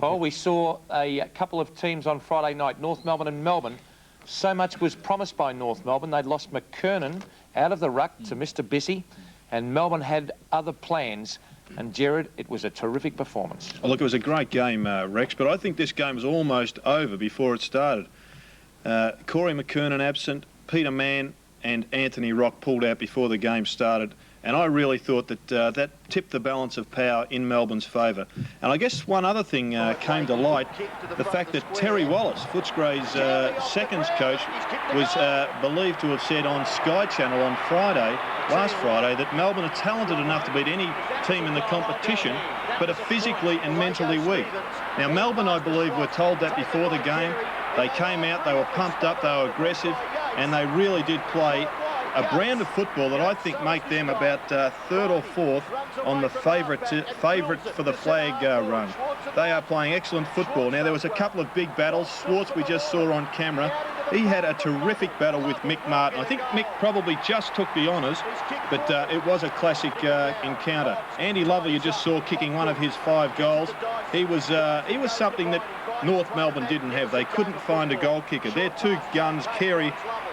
Oh, we saw a couple of teams on Friday night, North Melbourne and Melbourne. So much was promised by North Melbourne. They'd lost McKernan out of the ruck to Mr. Bissy, and Melbourne had other plans. And, Jared, it was a terrific performance. Oh, look, it was a great game, Rex, but I think this game was almost over before it started. Corey McKernan absent, Peter Mann and Anthony Rock pulled out before the game started. And I really thought that that tipped the balance of power in Melbourne's favour. And I guess one other thing came to light, the fact that Terry Wallace, Footscray's seconds coach, was believed to have said on Sky Channel on Friday, last Friday, that Melbourne are talented enough to beat any team in the competition, but are physically and mentally weak. Now, Melbourne, I believe, were told that before the game. They came out, they were pumped up, they were aggressive, and they really did play a brand of football that I think make them about third or fourth on the favourite for the flag run. They are playing excellent football. Now, there was a couple of big battles. Schwarz, we just saw on camera. He had a terrific battle with Mick Martin. I think Mick probably just took the honours, but it was a classic encounter. Andy Lovell, you just saw kicking one of his 5 goals. He was something that North Melbourne didn't have. They couldn't find a goal kicker. Their 2 guns, Garry,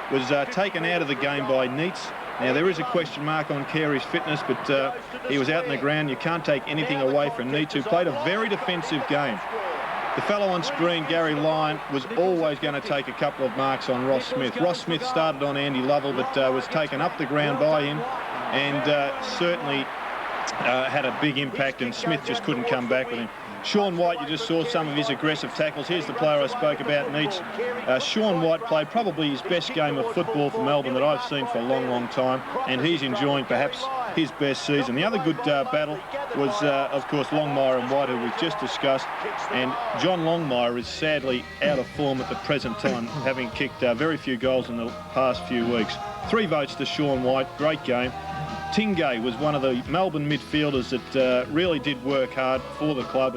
was taken out of the game by Neitz. Now, there is a question mark on Carey's fitness, but he was out in the ground. You can't take anything away from Neitz, who played a very defensive game. The fellow on screen, Garry Lyon, was always going to take a couple of marks on Ross Smith. Ross Smith started on Andy Lovell, but was taken up the ground by him, and certainly had a big impact, and Smith just couldn't come back with him. Sean White, you just saw some of his aggressive tackles. Here's the player I spoke about, Neitz. Sean White played probably his best game of football for Melbourne that I've seen for a long, long time, and he's enjoying perhaps his best season. The other good battle was, of course, Longmire and White, who we've just discussed, and John Longmire is sadly out of form at the present time, having kicked very few goals in the past few weeks. 3 votes to Sean White, great game. Tingay was one of the Melbourne midfielders that really did work hard for the club.